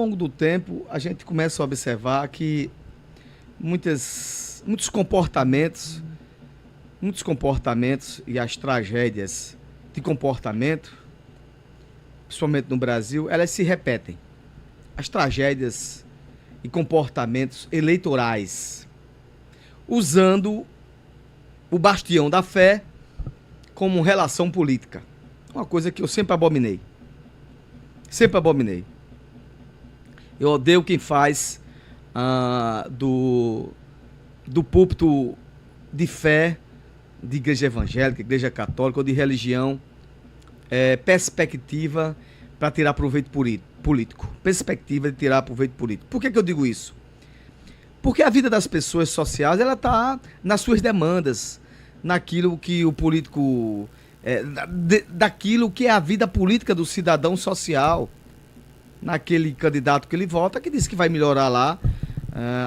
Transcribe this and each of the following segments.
longo do tempo, a gente começa a observar que muitos comportamentos e as tragédias de comportamento, principalmente no Brasil, elas se repetem. As tragédias e comportamentos eleitorais, usando o bastião da fé como relação política. Uma coisa que eu sempre abominei. Sempre abominei. Eu odeio quem faz do púlpito de fé, de igreja evangélica, igreja católica ou de religião, perspectiva para tirar proveito político. Perspectiva de tirar proveito político. Por que eu digo isso? Porque a vida das pessoas sociais, ela está nas suas demandas, naquilo que o político... daquilo que é a vida política do cidadão social, naquele candidato que ele vota, que diz que vai melhorar lá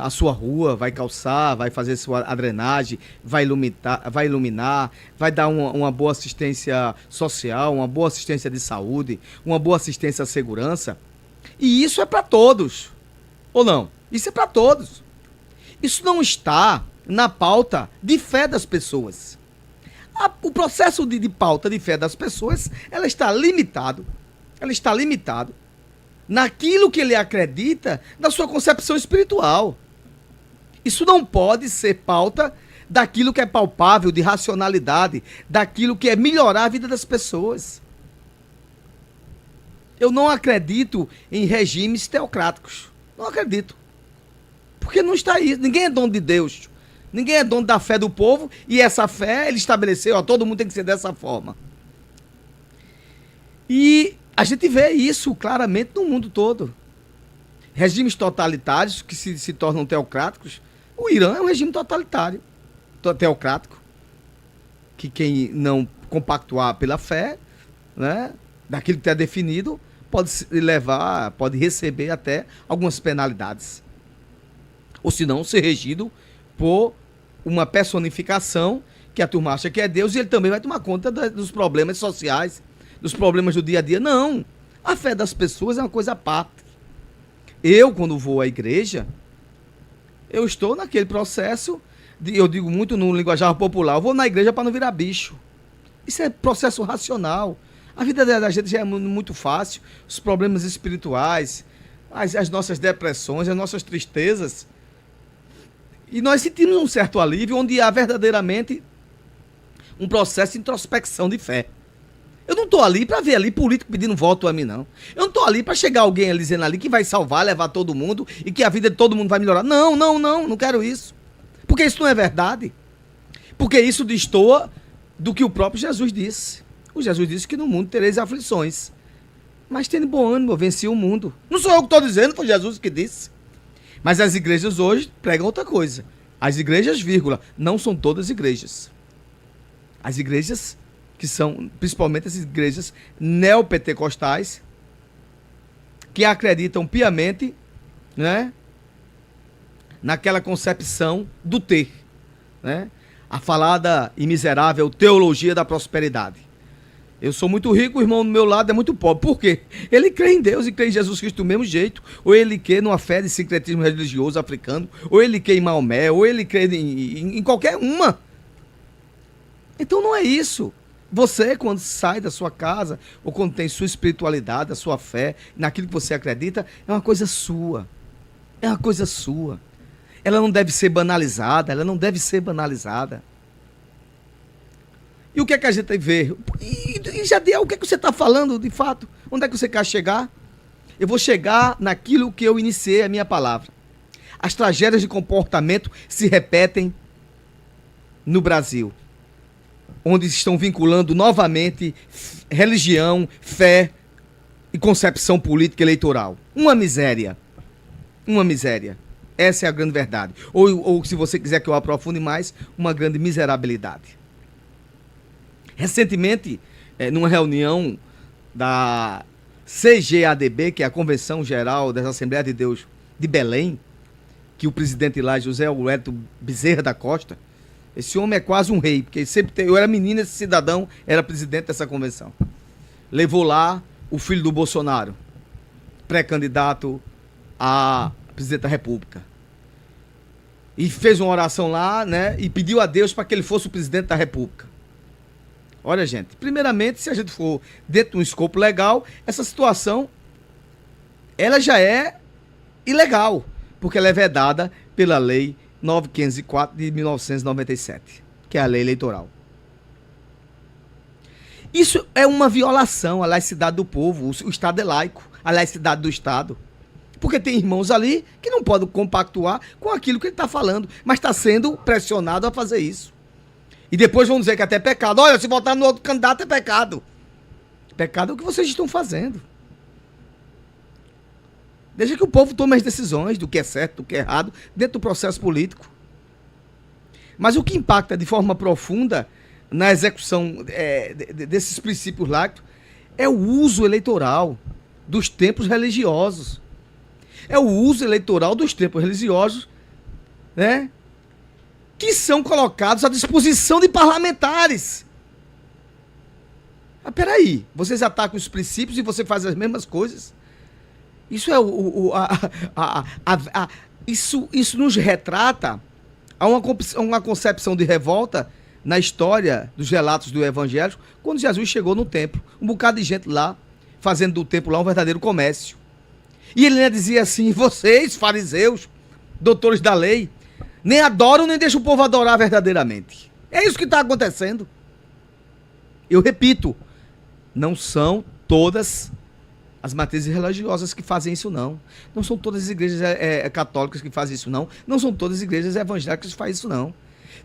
a sua rua, vai calçar, vai fazer a drenagem, vai iluminar, vai dar uma boa assistência social, uma boa assistência de saúde, uma boa assistência à segurança. E isso é para todos, ou não? Isso é para todos. Isso não está na pauta de fé das pessoas. O processo de pauta de fé das pessoas, ela está limitado naquilo que ele acredita na sua concepção espiritual. Isso não pode ser pauta daquilo que é palpável, de racionalidade, daquilo que é melhorar a vida das pessoas. Eu não acredito em regimes teocráticos. Não acredito. Porque não está aí. Ninguém é dono de Deus. Ninguém é dono da fé do povo, e essa fé ele estabeleceu, todo mundo tem que ser dessa forma. E a gente vê isso claramente no mundo todo. Regimes totalitários que se tornam teocráticos. O Irã é um regime totalitário, teocrático, que quem não compactuar pela fé, né, daquilo que está definido, pode receber até algumas penalidades. Ou se não, ser regido por uma personificação que a turma acha que é Deus, e ele também vai tomar conta dos problemas sociais, dos problemas do dia a dia. Não. A fé das pessoas é uma coisa à parte. Eu, quando vou à igreja, eu estou naquele processo, eu digo muito no linguajar popular, eu vou na igreja para não virar bicho. Isso é processo racional. A vida da gente já é muito fácil, os problemas espirituais, as nossas depressões, as nossas tristezas. E nós sentimos um certo alívio, onde há verdadeiramente um processo de introspecção de fé. Eu não estou ali para ver ali político pedindo voto a mim, não. Eu não estou ali para chegar alguém ali dizendo ali que vai salvar, levar todo mundo e que a vida de todo mundo vai melhorar. Não quero isso. Porque isso não é verdade. Porque isso destoa do que o próprio Jesus disse. O Jesus disse que no mundo tereis aflições. Mas tendo bom ânimo, eu venci o mundo. Não sou eu que estou dizendo, foi Jesus que disse. Mas as igrejas hoje pregam outra coisa. As igrejas, não são todas igrejas. As igrejas que são, principalmente as igrejas neopentecostais, que acreditam piamente, né, naquela concepção do ter, né, a falada e miserável teologia da prosperidade. Eu sou muito rico, o irmão do meu lado é muito pobre. Por quê? Ele crê em Deus e crê em Jesus Cristo do mesmo jeito. Ou ele crê numa fé de sincretismo religioso africano, ou ele crê em Maomé, ou ele crê em qualquer uma. Então não é isso. Você, quando sai da sua casa, ou quando tem sua espiritualidade, a sua fé, naquilo que você acredita, é uma coisa sua. É uma coisa sua. Ela não deve ser banalizada, E o que é que a gente vê? E Jadiel, o que é que você está falando de fato? Onde é que você quer chegar? Eu vou chegar naquilo que eu iniciei a minha palavra. As tragédias de comportamento se repetem no Brasil, onde estão vinculando novamente religião, fé e concepção política eleitoral. Uma miséria. Essa é a grande verdade. Ou se você quiser que eu aprofunde mais, uma grande miserabilidade. Recentemente, numa reunião da CGADB, que é a Convenção Geral das Assembleias de Deus de Belém, que o presidente lá, José Wellington Bezerra da Costa, esse homem é quase um rei, porque eu era menino, esse cidadão era presidente dessa convenção. Levou lá o filho do Bolsonaro, pré-candidato a presidente da República. E fez uma oração lá, né? E pediu a Deus para que ele fosse o presidente da República. Olha, gente, primeiramente, se a gente for dentro de um escopo legal, essa situação, ela já é ilegal, porque ela é vedada pela Lei 9504 de 1997, que é a lei eleitoral. Isso é uma violação à laicidade do povo. O Estado é laico, a laicidade do Estado. Porque tem irmãos ali que não podem compactuar com aquilo que ele está falando, mas está sendo pressionado a fazer isso. E depois vão dizer que até é pecado. Olha, se votar no outro candidato é pecado. Pecado é o que vocês estão fazendo. Deixa que o povo tome as decisões do que é certo, do que é errado, dentro do processo político. Mas o que impacta de forma profunda na execução desses princípios laicos é o uso eleitoral dos templos religiosos. É o uso eleitoral dos templos religiosos, né, que são colocados à disposição de parlamentares. Ah, peraí, vocês atacam os princípios e você faz as mesmas coisas? Isso é isso nos retrata a uma concepção de revolta na história dos relatos do Evangelho, quando Jesus chegou no templo. Um bocado de gente lá, fazendo do templo lá um verdadeiro comércio. E ele dizia assim: vocês, fariseus, doutores da lei, nem adoram nem deixam o povo adorar verdadeiramente. É isso que está acontecendo. Eu repito, não são todas as matrizes religiosas que fazem isso, não. Não são todas as igrejas católicas que fazem isso, não. Não são todas as igrejas evangélicas que fazem isso, não.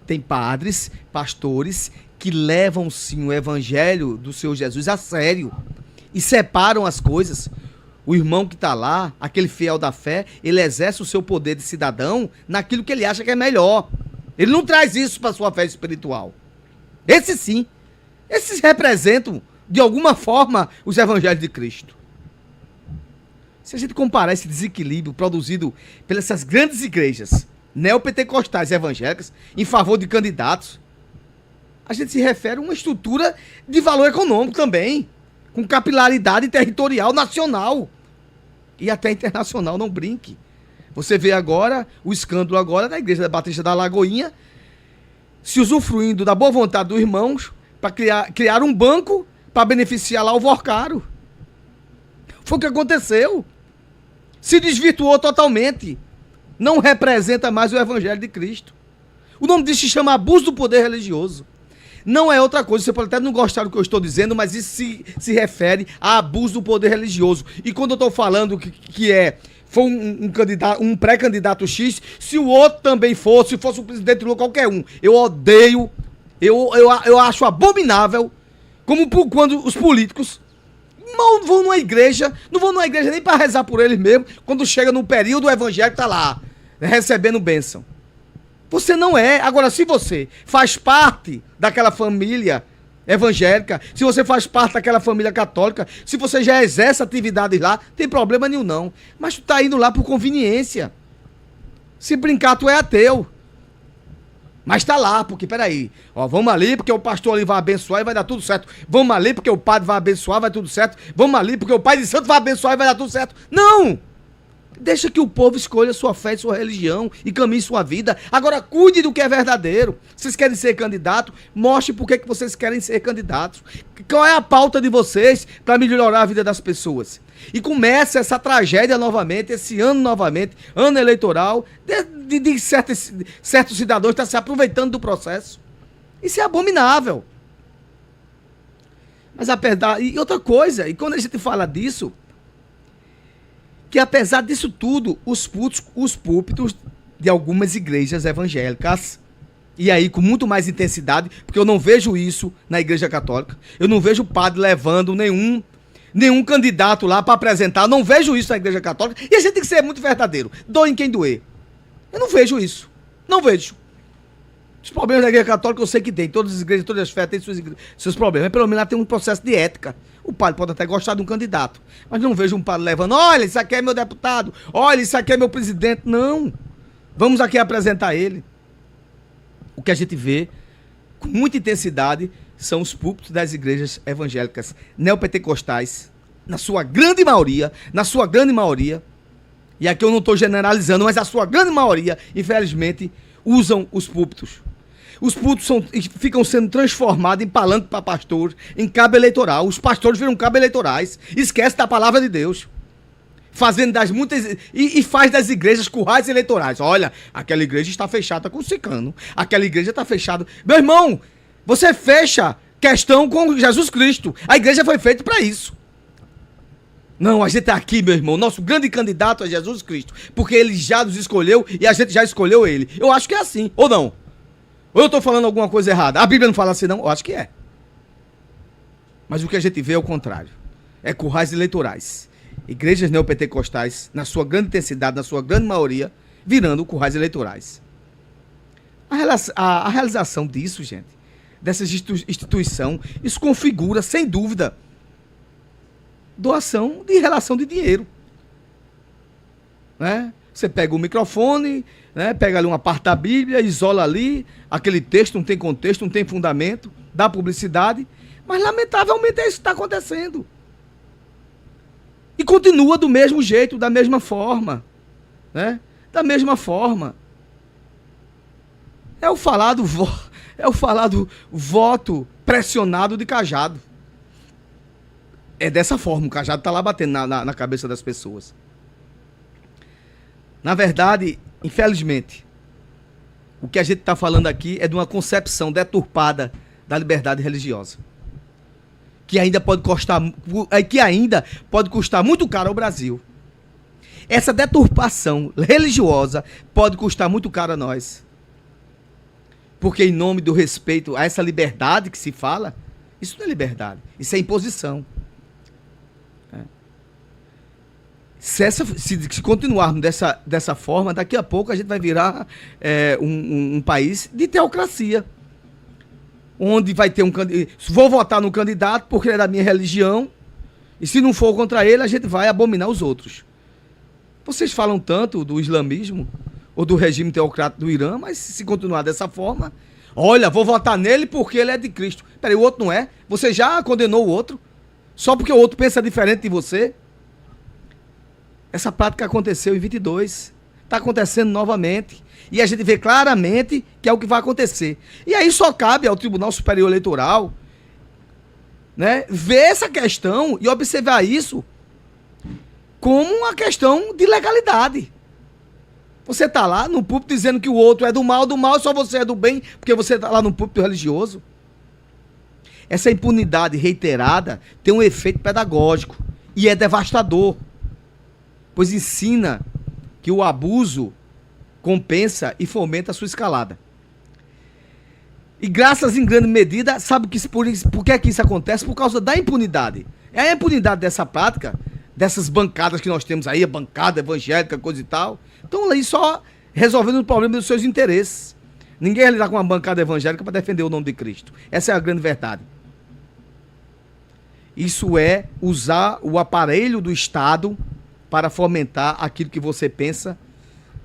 Tem padres, pastores, que levam sim o evangelho do Senhor Jesus a sério e separam as coisas. O irmão que está lá, aquele fiel da fé, ele exerce o seu poder de cidadão naquilo que ele acha que é melhor. Ele não traz isso para a sua fé espiritual. Esses sim. Esses representam, de alguma forma, os evangelhos de Cristo. Se a gente comparar esse desequilíbrio produzido pelas essas grandes igrejas neopentecostais evangélicas em favor de candidatos, a gente se refere a uma estrutura de valor econômico também, com capilaridade territorial nacional e até internacional, não brinque. Você vê agora o escândalo agora da Igreja Batista da Lagoinha se usufruindo da boa vontade dos irmãos para criar um banco para beneficiar lá o Vorcaro. Foi o que aconteceu. Se desvirtuou totalmente. Não representa mais o Evangelho de Cristo. O nome disso se chama abuso do poder religioso. Não é outra coisa, você pode até não gostar do que eu estou dizendo, mas isso se refere a abuso do poder religioso. E quando eu estou falando foi um candidato, um pré-candidato X, se o outro também fosse, se fosse o presidente Lula, qualquer um, eu odeio, eu acho abominável, como quando os políticos mal vão numa igreja, não vão numa igreja nem para rezar por eles mesmo, quando chega no período, o evangélico está lá, recebendo bênção. Você não é. Agora, se você faz parte daquela família evangélica, se você faz parte daquela família católica, se você já exerce atividades lá, tem problema nenhum não. Mas tu tá indo lá por conveniência. Se brincar, tu é ateu. Mas tá lá, porque peraí, ó, vamos ali porque o pastor ali vai abençoar e vai dar tudo certo. Vamos ali porque o padre vai abençoar, vai tudo certo. Vamos ali porque o pai de santo vai abençoar e vai dar tudo certo. Não! Deixa que o povo escolha sua fé e sua religião e caminhe sua vida. Agora, cuide do que é verdadeiro. Vocês querem ser candidato? Mostre por que vocês querem ser candidatos. Qual é a pauta de vocês para melhorar a vida das pessoas? E começa essa tragédia novamente, esse ano novamente, ano eleitoral, de certos cidadãos estar se aproveitando do processo. Isso é abominável. Mas apesar... E outra coisa, e quando a gente fala disso, que apesar disso tudo, os púlpitos de algumas igrejas evangélicas, e aí com muito mais intensidade, porque eu não vejo isso na igreja católica, eu não vejo o padre levando nenhum candidato lá para apresentar, eu não vejo isso na igreja católica, e a gente tem que ser muito verdadeiro, doe em quem doer. Eu não vejo isso, não vejo. Os problemas da igreja católica eu sei que tem, todas as igrejas, todas as fés têm seus problemas, mas pelo menos lá tem um processo de ética. O padre pode até gostar de um candidato, mas não vejo um padre levando, olha, isso aqui é meu deputado, olha, isso aqui é meu presidente. Não, vamos aqui apresentar ele. O que a gente vê com muita intensidade são os púlpitos das igrejas evangélicas neopentecostais, na sua grande maioria, e aqui eu não estou generalizando, mas a sua grande maioria, infelizmente, usam os púlpitos. Os púlpitos ficam sendo transformados em palanque para pastor, em cabo eleitoral. Os pastores viram cabo eleitorais, esquece da palavra de Deus. Fazendo das muitas. E faz das igrejas currais eleitorais. Olha, aquela igreja está fechada com o Sicano. Aquela igreja está fechada. Meu irmão, você fecha questão com Jesus Cristo. A igreja foi feita para isso. Não, a gente está aqui, meu irmão. Nosso grande candidato é Jesus Cristo. Porque ele já nos escolheu e a gente já escolheu ele. Eu acho que é assim, ou não? Ou eu estou falando alguma coisa errada? A Bíblia não fala assim, não? Eu acho que é. Mas o que a gente vê é o contrário. É currais eleitorais. Igrejas neopentecostais, na sua grande intensidade, na sua grande maioria, virando currais eleitorais. A realização disso, gente, dessa instituição, isso configura, sem dúvida, doação de relação de dinheiro. Né? Você pega o microfone, né? Pega ali uma parte da Bíblia, isola ali, aquele texto não tem contexto, não tem fundamento, dá publicidade, mas lamentavelmente é isso que está acontecendo. E continua do mesmo jeito, da mesma forma. Né? Da mesma forma. É o falado voto pressionado de cajado. É dessa forma, o cajado está lá batendo na cabeça das pessoas. Na verdade, infelizmente, o que a gente está falando aqui é de uma concepção deturpada da liberdade religiosa. Que ainda pode custar muito caro ao Brasil. Essa deturpação religiosa pode custar muito caro a nós. Porque em nome do respeito a essa liberdade que se fala, isso não é liberdade, isso é imposição. Se continuarmos dessa forma, daqui a pouco a gente vai virar um país de teocracia. Onde vai ter um candidato. Vou votar no candidato porque ele é da minha religião. E se não for contra ele, a gente vai abominar os outros. Vocês falam tanto do islamismo ou do regime teocrático do Irã, mas se continuar dessa forma, olha, vou votar nele porque ele é de Cristo. Peraí, o outro não é? Você já condenou o outro? Só porque o outro pensa diferente de você? Essa prática aconteceu em 22. Está acontecendo novamente. E a gente vê claramente que é o que vai acontecer. E aí só cabe ao Tribunal Superior Eleitoral, né, ver essa questão e observar isso como uma questão de legalidade. Você está lá no púlpito dizendo que o outro é do mal, só você é do bem, porque você está lá no púlpito religioso. Essa impunidade reiterada tem um efeito pedagógico e é devastador, pois ensina que o abuso compensa e fomenta a sua escalada. E graças em grande medida, sabe por que é que isso acontece? Por causa da impunidade. É a impunidade dessa prática, dessas bancadas que nós temos aí, a bancada evangélica, coisa e tal, estão aí só resolvendo o problema dos seus interesses. Ninguém vai lidar com uma bancada evangélica para defender o nome de Cristo. Essa é a grande verdade. Isso é usar o aparelho do Estado para fomentar aquilo que você pensa,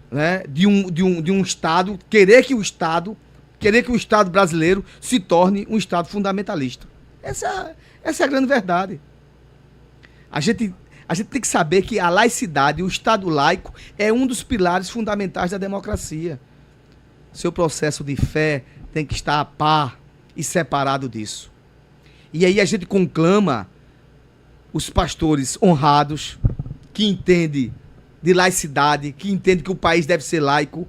né, de um Estado, querer que o Estado brasileiro se torne um Estado fundamentalista. Essa é a grande verdade. A gente tem que saber que a laicidade, o Estado laico, é um dos pilares fundamentais da democracia. Seu processo de fé tem que estar a par e separado disso. E aí a gente conclama os pastores honrados, que entendem de laicidade, que entendem que o país deve ser laico,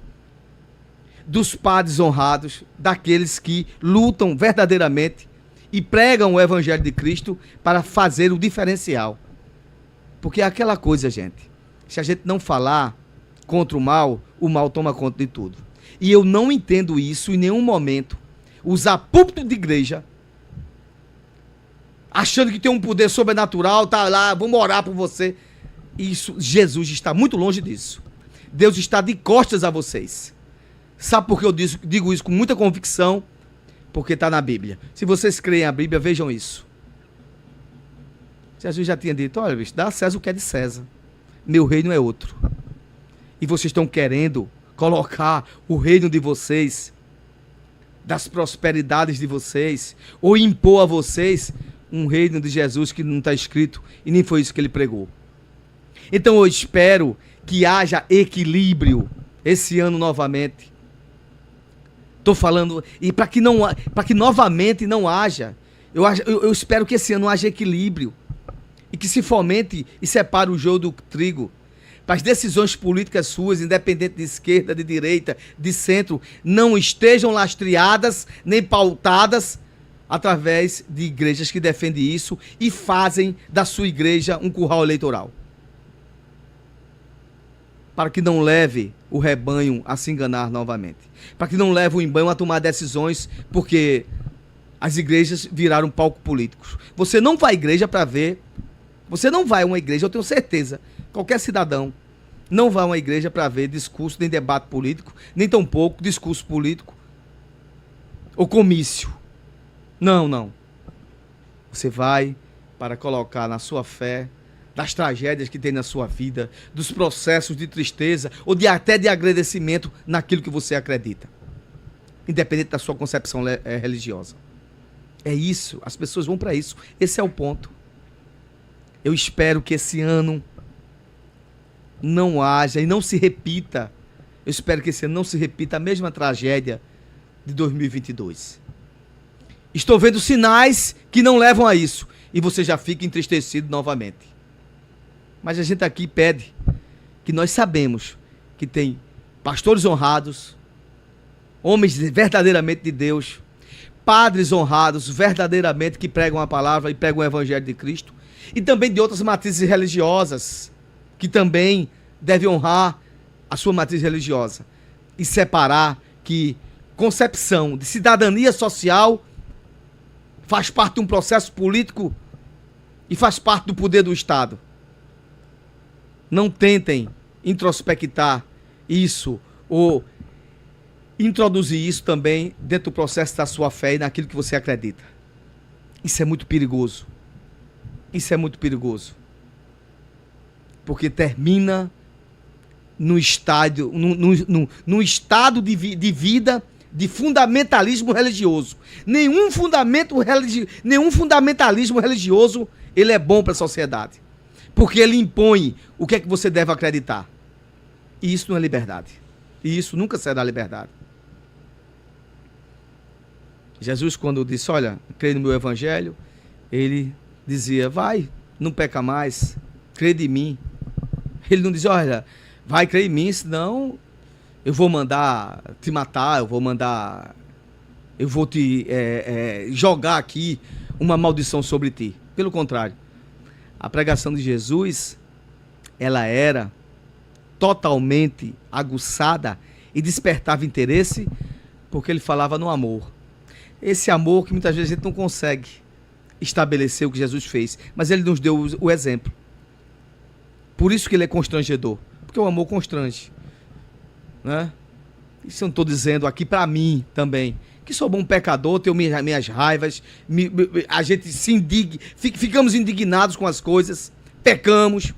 dos padres honrados, daqueles que lutam verdadeiramente e pregam o Evangelho de Cristo para fazer o diferencial. Porque é aquela coisa, gente, se a gente não falar contra o mal toma conta de tudo. E eu não entendo isso em nenhum momento, usar púlpito de igreja, achando que tem um poder sobrenatural, tá lá, vamos orar por você. Isso, Jesus está muito longe disso. Deus está de costas a vocês. Sabe por que eu digo isso com muita convicção? Porque está na Bíblia. Se vocês creem a Bíblia, vejam isso. Jesus já tinha dito, olha, bicho, dá a César o que é de César. Meu reino é outro. E vocês estão querendo colocar o reino de vocês, das prosperidades de vocês, ou impor a vocês um reino de Jesus que não está escrito, e nem foi isso que ele pregou. Então eu espero que haja equilíbrio esse ano novamente. Estou falando, e para que novamente não haja, eu espero que esse ano haja equilíbrio e que se fomente e separe o joio do trigo, para as decisões políticas suas, independente de esquerda, de direita, de centro, não estejam lastreadas nem pautadas através de igrejas que defendem isso e fazem da sua igreja um curral eleitoral. Para que não leve o rebanho a se enganar novamente. Para que não leve o rebanho a tomar decisões, porque as igrejas viraram palco políticos. Você não vai à igreja para ver, você não vai a uma igreja, eu tenho certeza, qualquer cidadão não vai a uma igreja para ver discurso, nem debate político, nem tampouco discurso político ou comício. Não. Você vai para colocar na sua fé, das tragédias que tem na sua vida, dos processos de tristeza ou até de agradecimento naquilo que você acredita, independente da sua concepção religiosa. É isso, as pessoas vão para isso. Esse é o ponto. Eu espero que esse ano não haja e não se repita. Eu espero que esse ano não se repita a mesma tragédia de 2022. Estou vendo sinais que não levam a isso e você já fica entristecido novamente. Mas a gente aqui pede que nós sabemos que tem pastores honrados, homens verdadeiramente de Deus, padres honrados verdadeiramente que pregam a palavra e pregam o evangelho de Cristo, e também de outras matrizes religiosas que também devem honrar a sua matriz religiosa e separar que concepção de cidadania social faz parte de um processo político e faz parte do poder do Estado. Não tentem introspectar isso ou introduzir isso também dentro do processo da sua fé e naquilo que você acredita. Isso é muito perigoso. Isso é muito perigoso. Porque termina num estado de vida de fundamentalismo religioso. Nenhum fundamentalismo religioso ele é bom para a sociedade. Porque ele impõe o que é que você deve acreditar. E isso não é liberdade. E isso nunca será liberdade. Jesus, quando disse, olha, crê no meu evangelho, ele dizia, vai, não peca mais, crê em mim. Ele não dizia, olha, vai crer em mim, senão eu vou mandar te matar, eu vou te jogar aqui uma maldição sobre ti. Pelo contrário, a pregação de Jesus, ela era totalmente aguçada e despertava interesse porque ele falava no amor. Esse amor que muitas vezes a gente não consegue estabelecer o que Jesus fez, mas ele nos deu o exemplo. Por isso que ele é constrangedor, porque o amor constrange, né? Isso eu não estou dizendo aqui para mim também, que sou bom pecador, tenho minhas raivas, a gente se indigna, ficamos indignados com as coisas, pecamos,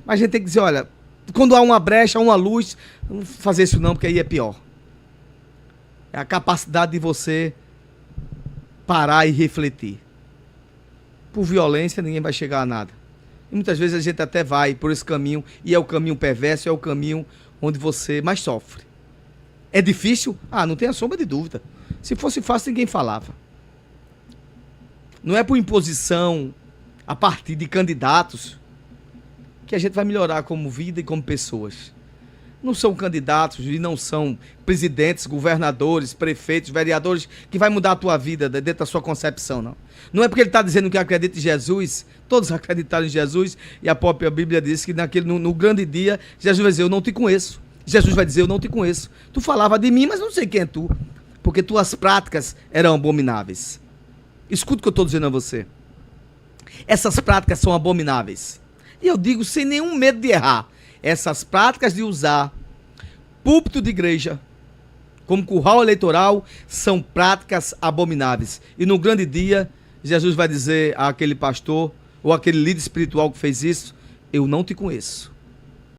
mas a gente tem que dizer, olha, quando há uma brecha, uma luz, não vou fazer isso não, porque aí é pior. É a capacidade de você parar e refletir. Por violência ninguém vai chegar a nada. E muitas vezes a gente até vai por esse caminho, e é o caminho perverso, é o caminho onde você mais sofre. É difícil? Ah, não tenha sombra de dúvida. Se fosse fácil, ninguém falava. Não é por imposição a partir de candidatos que a gente vai melhorar como vida e como pessoas. Não são candidatos e não são presidentes, governadores, prefeitos, vereadores que vai mudar a tua vida dentro da sua concepção, não. Não é porque ele está dizendo que acredita em Jesus, todos acreditaram em Jesus, e a própria Bíblia diz que no grande dia, Jesus vai dizer, eu não te conheço. Jesus vai dizer, eu não te conheço. Tu falava de mim, mas não sei quem é tu, porque tuas práticas eram abomináveis. Escuta o que eu estou dizendo a você. Essas práticas são abomináveis. E eu digo sem nenhum medo de errar. Essas práticas de usar púlpito de igreja como curral eleitoral são práticas abomináveis. E no grande dia, Jesus vai dizer àquele pastor ou àquele líder espiritual que fez isso, eu não te conheço.